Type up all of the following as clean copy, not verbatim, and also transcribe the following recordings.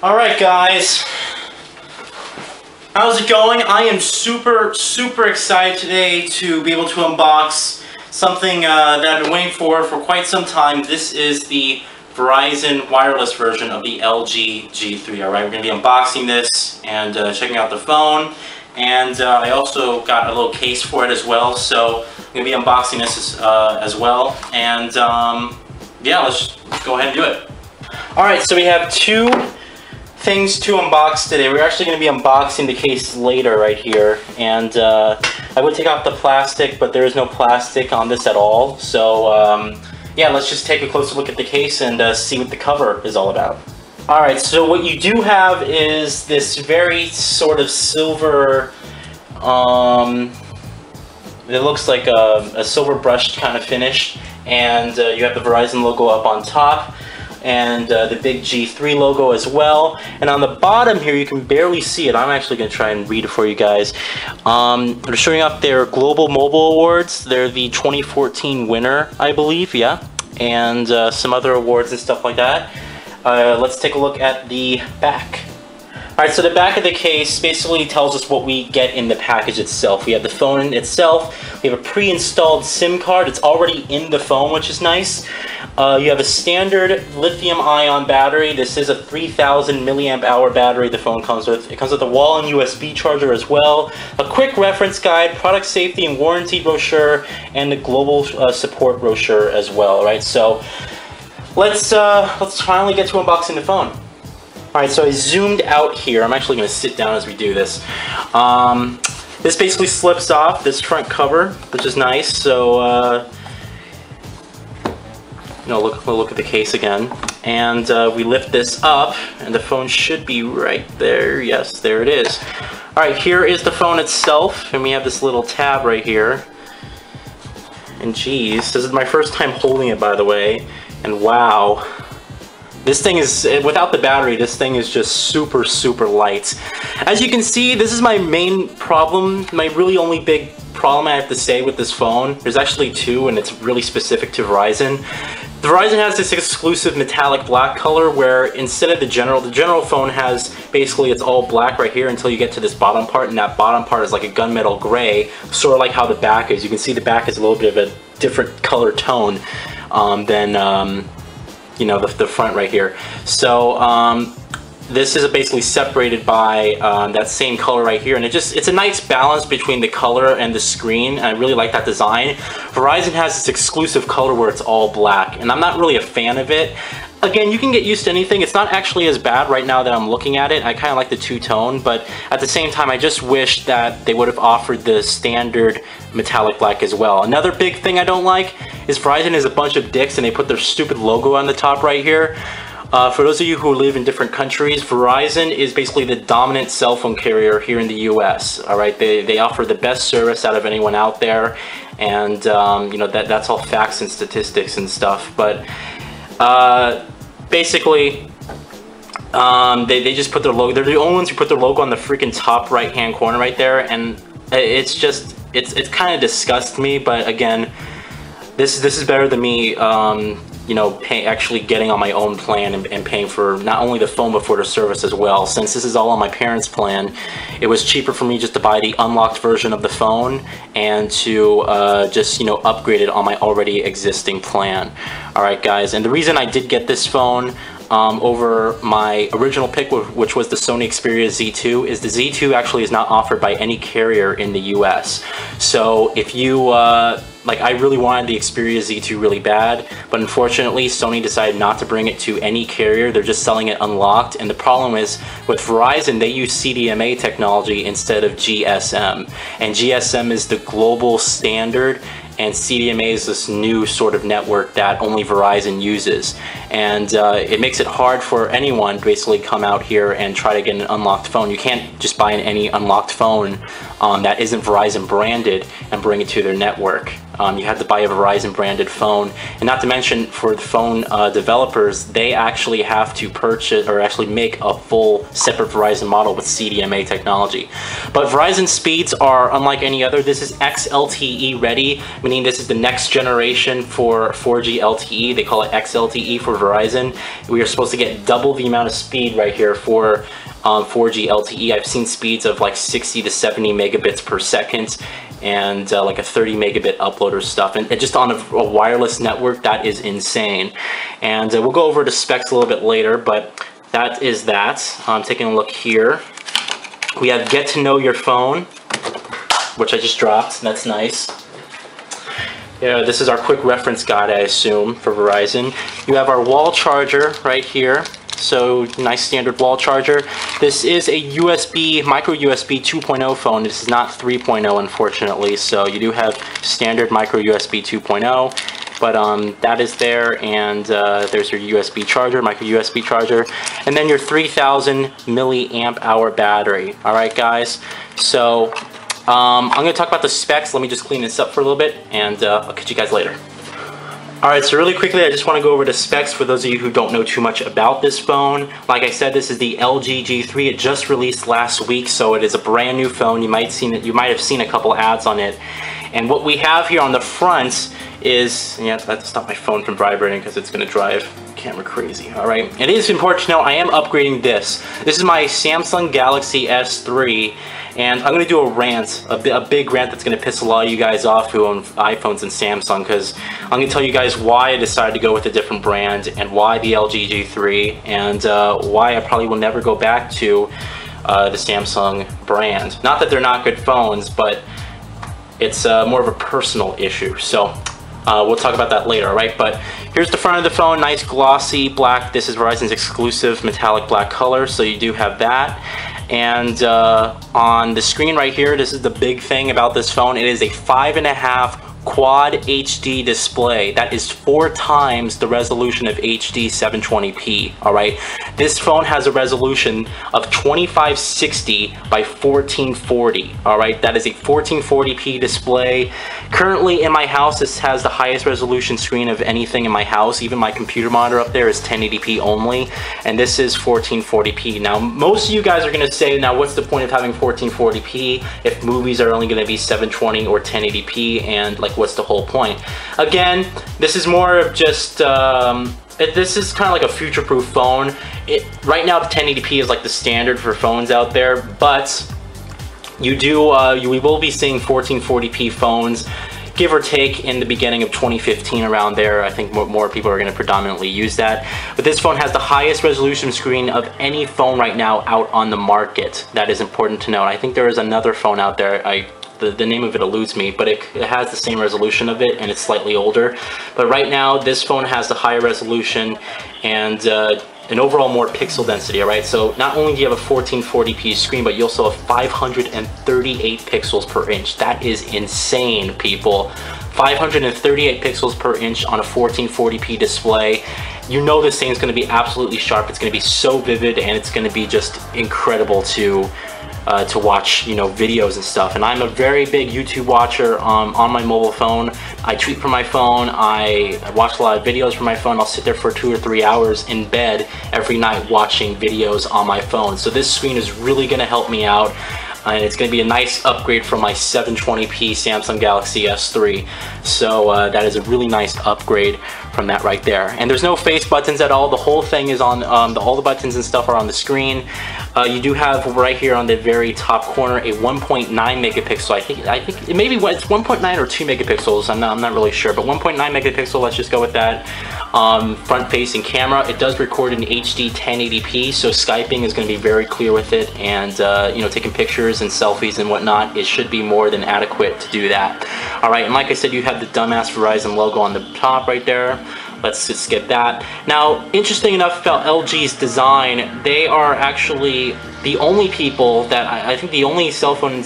Alright guys, how's it going? I am super excited today to be able to unbox something that I've been waiting for quite some time. This is the Verizon wireless version of the LG G3. Alright, we're going to be unboxing this and checking out the phone. And I also got a little case for it as well, so I'm going to be unboxing this as well. And yeah, let's go ahead and do it. Alright, so we have two things to unbox today. We're actually going to be unboxing the case later right here, and I would take off the plastic, but there is no plastic on this at all. So yeah, let's just take a closer look at the case and see what the cover is all about. Alright, so what you do have is this very sort of silver, it looks like a silver brushed kind of finish, and you have the Verizon logo up on top, and the big G3 logo as well. And on the bottom here, you can barely see it. I'm actually going to try and read it for you guys. They're showing up their Global Mobile Awards. They're the 2014 winner, I believe, yeah. And some other awards and stuff like that. Let's take a look at the back. Alright, so the back of the case basically tells us what we get in the package itself. We have the phone itself, we have a pre-installed SIM card. It's already in the phone, which is nice. You have a standard lithium-ion battery. This is a 3000 milliamp hour battery the phone comes with. It comes with a wall and USB charger as well. A quick reference guide, product safety and warranty brochure, and the global support brochure as well, right? So let's finally get to unboxing the phone. Alright, so I zoomed out here. I'm actually going to sit down as we do this. This basically slips off, this front cover, which is nice. So, look at the case again. And we lift this up, and the phone should be right there. Yes, there it is. Alright, here is the phone itself, and we have this little tab right here. And geez, this is my first time holding it, by the way. And wow. This thing is, without the battery, this thing is just super light. As you can see, this is my main problem, my really only big problem I have to say with this phone. There's actually two, and it's really specific to Verizon. The Verizon has this exclusive metallic black color where instead of the general phone has, basically it's all black right here until you get to this bottom part, and that bottom part is like a gunmetal gray, sort of like how the back is. You can see the back is a little bit of a different color tone than you know, the front right here. So this is basically separated by that same color right here, and it's a nice balance between the color and the screen, and I really like that design. Verizon has this exclusive color where it's all black, and I'm not really a fan of it. Again, you can get used to anything. It's not actually as bad right now that I'm looking at it. I kind of like the two-tone, but at the same time, I just wish that they would have offered the standard metallic black as well. Another big thing I don't like is Verizon is a bunch of dicks, and they put their stupid logo on the top right here. For those of you who live in different countries, Verizon is basically the dominant cell phone carrier here in the US. All right, they offer the best service out of anyone out there, and you know, that's all facts and statistics and stuff. But basically, they just put their logo. They're the only ones who put their logo on the freaking top right-hand corner right there, and it's just it's kind of disgusts me. But again, this is better than me. You know, actually getting on my own plan and paying for not only the phone but for the service as well. Since this is all on my parents' plan, it was cheaper for me just to buy the unlocked version of the phone and to just, you know, upgrade it on my already existing plan. Alright guys, and the reason I did get this phone over my original pick, which was the Sony Xperia Z2, is the Z2 actually is not offered by any carrier in the US. So if you like, I really wanted the Xperia Z2 really bad, but unfortunately Sony decided not to bring it to any carrier. They're just selling it unlocked, and the problem is with Verizon, they use CDMA technology instead of GSM, and GSM is the global standard, and CDMA is this new sort of network that only Verizon uses, and it makes it hard for anyone to basically come out here and try to get an unlocked phone. You can't just buy any unlocked phone that isn't Verizon branded and bring it to their network. You have to buy a Verizon branded phone, and not to mention for the phone developers, they actually have to purchase or actually make a full separate Verizon model with CDMA technology. But Verizon speeds are unlike any other. This is XLTE ready, meaning this is the next generation for 4G LTE. They call it XLTE for Verizon. We are supposed to get double the amount of speed right here for 4G LTE. I've seen speeds of like 60 to 70 megabits per second, and like a 30 megabit upload or stuff, and just on a wireless network, that is insane. And we'll go over the specs a little bit later, but that is that. I'm taking a look here. We have Get to Know Your Phone, which I just dropped. That's nice. Yeah, this is our quick reference guide, I assume, for Verizon. You have our wall charger right here. So nice standard wall charger. This is a USB, micro USB 2.0 phone. This is not 3.0, unfortunately. So you do have standard micro USB 2.0, but that is there, and there's your USB charger, micro USB charger, and then your 3000 milliamp hour battery. All right, guys. So I'm going to talk about the specs. Let me just clean this up for a little bit, and I'll catch you guys later. Alright, so really quickly, I just want to go over the specs for those of you who don't know too much about this phone. Like I said, this is the LG G3. It just released last week, so it is a brand new phone. You might have seen a couple ads on it. And what we have here on the front is, yeah, I have to stop my phone from vibrating because it's going to drive camera crazy. Alright, it is important to know I am upgrading this. This is my Samsung Galaxy S3. And I'm going to do a rant, a big rant that's going to piss a lot of you guys off who own iPhones and Samsung, because I'm going to tell you guys why I decided to go with a different brand, and why the LG G3, and why I probably will never go back to the Samsung brand. Not that they're not good phones, but it's more of a personal issue. So we'll talk about that later, alright? But here's the front of the phone, nice glossy black. This is Verizon's exclusive metallic black color, so you do have that. And on the screen right here, this is the big thing about this phone. It is a 5.5 Quad HD display. That is 4 times the resolution of HD 720p. All right, this phone has a resolution of 2560 by 1440. All right, that is a 1440p display. Currently in my house, this has the highest resolution screen of anything in my house. Even my computer monitor up there is 1080p only, and this is 1440p. Now, most of you guys are going to say, now what's the point of having 1440p if movies are only going to be 720 or 1080p, and like what's the whole point? Again, this is more of just this is kind of like a future-proof phone. Right now the 1080p is like the standard for phones out there, but we will be seeing 1440p phones, give or take, in the beginning of 2015, around there. I think more people are going to predominantly use that. But this phone has the highest resolution screen of any phone right now out on the market. That is important to note. I think there is another phone out there. The name of it eludes me, but it has the same resolution of it, and it's slightly older. But right now, this phone has the higher resolution and an overall more pixel density, all right? So not only do you have a 1440p screen, but you also have 538 pixels per inch. That is insane, people. 538 pixels per inch on a 1440p display. You know this thing's gonna be absolutely sharp. It's gonna be so vivid, and it's gonna be just incredible to watch, you know, videos and stuff. And I'm a very big YouTube watcher on my mobile phone. I tweet from my phone. I watch a lot of videos from my phone. I'll sit there for 2 or 3 hours in bed every night watching videos on my phone. So this screen is really going to help me out. And it's going to be a nice upgrade from my 720p Samsung Galaxy S3. So that is a really nice upgrade from that right there. And there's no face buttons at all. The whole thing is on, all the buttons and stuff are on the screen. You do have right here on the very top corner a 1.9 megapixel. I think it maybe it's 1.9 or 2 megapixels. I'm not really sure, but 1.9 megapixel. Let's just go with that. Front-facing camera. It does record in HD 1080p, so Skyping is going to be very clear with it, and you know, taking pictures and selfies and whatnot, it should be more than adequate to do that. All right, and like I said, you have the dumbass Verizon logo on the top right there. Let's just skip that. Now, interesting enough about LG's design, they are actually the only people that, I think the only cell phone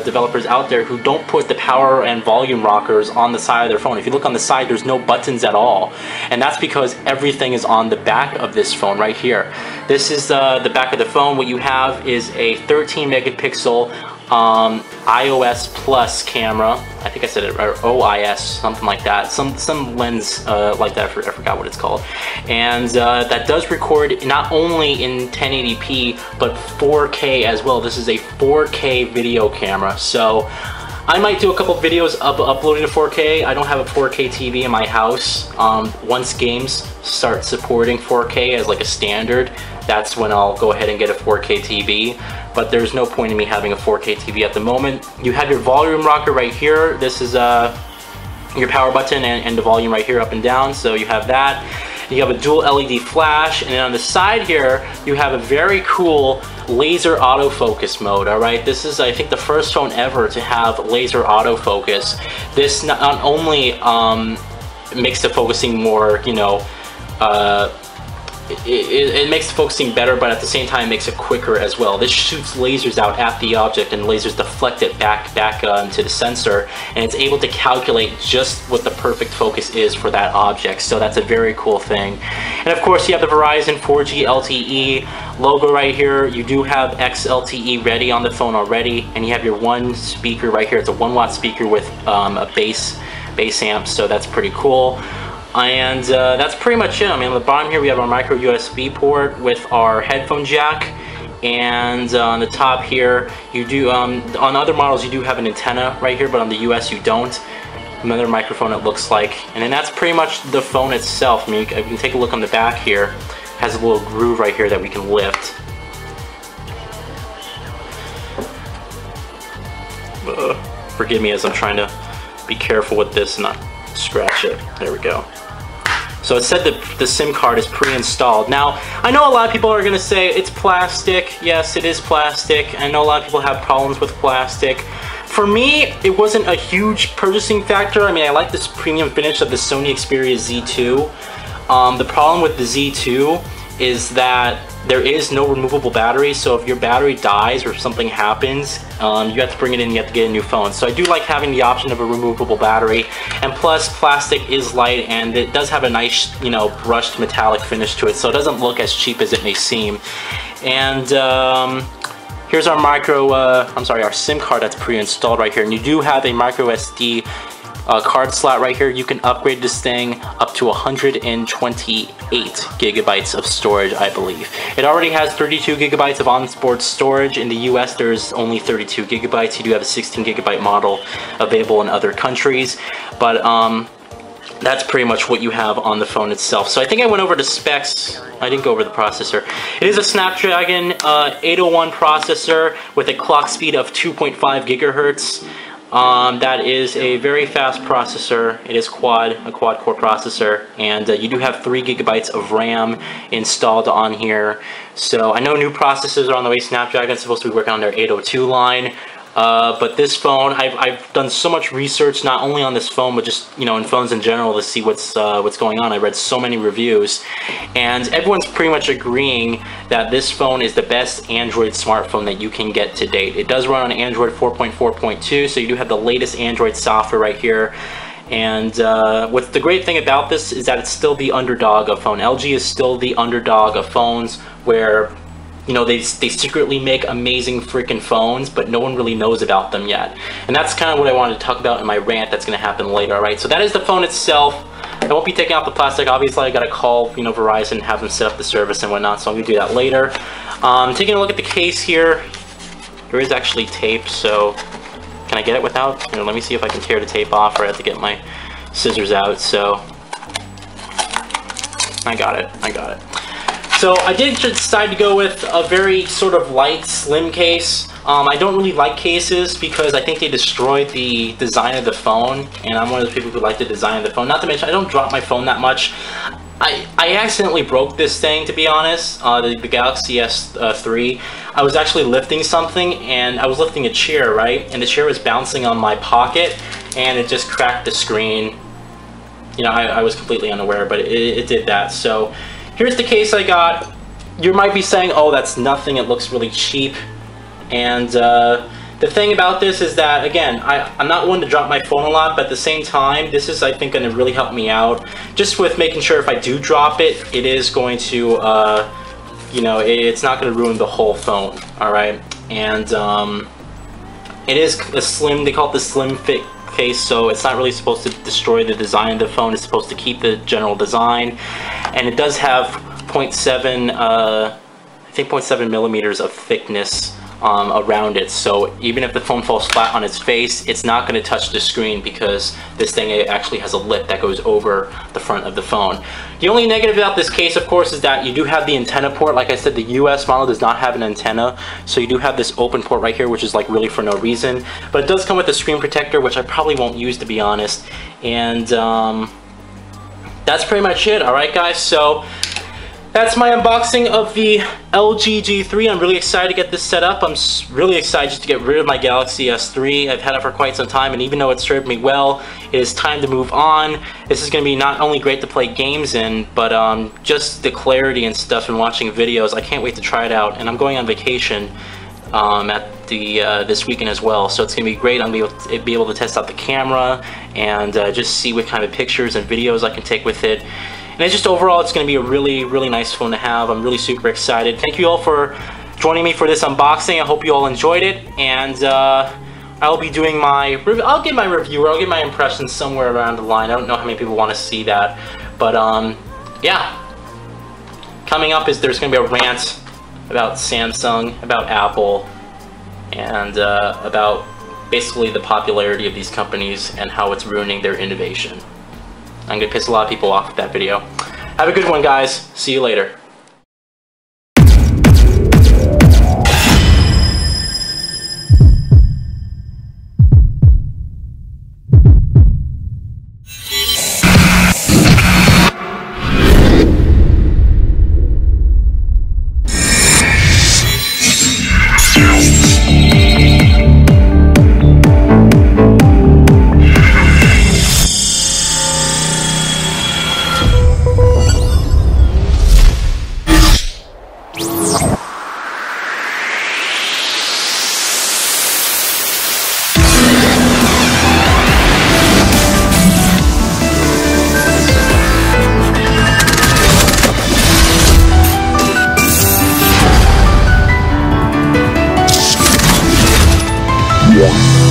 developers out there who don't put the power and volume rockers on the side of their phone. If you look on the side, there's no buttons at all. And that's because everything is on the back of this phone right here. This is the back of the phone. What you have is a 13 megapixel iOS Plus camera. I think I said it, or OIS, something like that. Some lens like that. I forgot what it's called. And that does record not only in 1080p but 4K as well. This is a 4K video camera. So I might do a couple videos of uploading to 4K. I don't have a 4K TV in my house. Once games start supporting 4K as like a standard, that's when I'll go ahead and get a 4K TV. But there's no point in me having a 4K TV at the moment. You have your volume rocker right here. This is your power button and the volume right here, up and down. So you have that. You have a dual LED flash, and then on the side here, you have a very cool laser autofocus mode, all right? This is, I think, the first phone ever to have laser autofocus. This not only makes the focusing more, you know, it makes the focusing better, but at the same time makes it quicker as well. This shoots lasers out at the object, and lasers deflect it back into the sensor, and it's able to calculate just what the perfect focus is for that object. So that's a very cool thing. And of course, you have the Verizon 4G LTE logo right here. You do have XLTE ready on the phone already, and you have your one speaker right here. It's a 1-watt speaker with a bass amp, so that's pretty cool. And that's pretty much it. I mean, on the bottom here we have our micro USB port with our headphone jack, and on the top here you do, on other models you do have an antenna right here, but on the US you don't. Another microphone it looks like, and then that's pretty much the phone itself. I mean, you can take a look on the back here. It has a little groove right here that we can lift. Forgive me as I'm trying to be careful with this and not scratch it. There we go. So it said that the SIM card is pre-installed. Now, I know a lot of people are going to say it's plastic. Yes, it is plastic. I know a lot of people have problems with plastic. For me, it wasn't a huge purchasing factor. I mean, I like this premium finish of the Sony Xperia Z2. The problem with the Z2 is that there is no removable battery, so if your battery dies or something happens, you have to bring it in, you have to get a new phone. So I do like having the option of a removable battery, and plus plastic is light and it does have a nice, you know, brushed metallic finish to it, so it doesn't look as cheap as it may seem. And here's our our SIM card that's pre-installed right here, and you do have a micro SD card slot right here. You can upgrade this thing up to 128 gigabytes of storage, I believe. It already has 32 gigabytes of onboard storage. In the US, there's only 32 gigabytes. You do have a 16 gigabyte model available in other countries, but that's pretty much what you have on the phone itself. So I think I went over the specs. I didn't go over the processor. It is a Snapdragon 801 processor with a clock speed of 2.5 gigahertz. That is a very fast processor. It is a quad core processor, and you do have 3 gigabytes of RAM installed on here. So I know new processors are on the way. Snapdragon is supposed to be working on their 802 line. But this phone, I've done so much research, not only on this phone, but just, you know, in phones in general, to see what's going on. I read so many reviews, and everyone's pretty much agreeing that this phone is the best Android smartphone that you can get to date. It does run on Android 4.4.2, so you do have the latest Android software right here. And what's the great thing about this is that it's still the underdog of phone. LG is still the underdog of phones, where, you know, they secretly make amazing freaking phones, but no one really knows about them yet. And that's kind of what I wanted to talk about in my rant that's going to happen later, alright? So that is the phone itself. I won't be taking out the plastic. Obviously, I got to call, you know, Verizon and have them set up the service and whatnot, so I'm going to do that later. Taking a look at the case here, there is actually tape, so can I get it without? You know, let me see if I can tear the tape off, or I have to get my scissors out. So I got it. So I did decide to go with a very sort of light, slim case. I don't really like cases because I think they destroy the design of the phone, and I'm one of those people who like the design of the phone. Not to mention, I don't drop my phone that much. I accidentally broke this thing, to be honest, the Galaxy S3. I was actually lifting something, and I was lifting a chair, right? And the chair was bouncing on my pocket, and it just cracked the screen. You know, I was completely unaware, but it did that. So here's the case I got. You might be saying, oh, that's nothing, it looks really cheap. And the thing about this is that, again, I'm not one to drop my phone a lot, but at the same time, this is, I think, going to really help me out. Just with making sure if I do drop it, it is going to, you know, it's not going to ruin the whole phone, alright? And It is a slim, they call it the slim fit case, so it's not really supposed to destroy the design of the phone. It's supposed to keep the general design, and it does have 0.7 I think 0.7 millimeters of thickness around it, so even if the phone falls flat on its face, it's not going to touch the screen because this thing actually has a lip that goes over the front of the phone. The only negative about this case, of course, is that you do have the antenna port. Like I said, the US model does not have an antenna, so you do have this open port right here, which is like really for no reason, but it does come with a screen protector, which I probably won't use, to be honest. And that's pretty much it. All right, guys, so that's my unboxing of the LG G3. I'm really excited to get this set up. I'm really excited just to get rid of my Galaxy S3. I've had it for quite some time, and even though it served me well, it is time to move on. This is going to be not only great to play games in, but just the clarity and stuff and watching videos. I can't wait to try it out, and I'm going on vacation at this weekend as well, so it's going to be great. I'm going to be able to test out the camera and just see what kind of pictures and videos I can take with it. And it's just overall, it's going to be a really, really nice phone to have. I'm really super excited. Thank you all for joining me for this unboxing. I hope you all enjoyed it. And I'll be doing my I'll get my review, or I'll get my impressions somewhere around the line. I don't know how many people want to see that. But yeah. Coming up is there's going to be a rant about Samsung, about Apple, and about basically the popularity of these companies and how it's ruining their innovation. I'm going to piss a lot of people off with that video. Have a good one, guys. See you later. Yeah.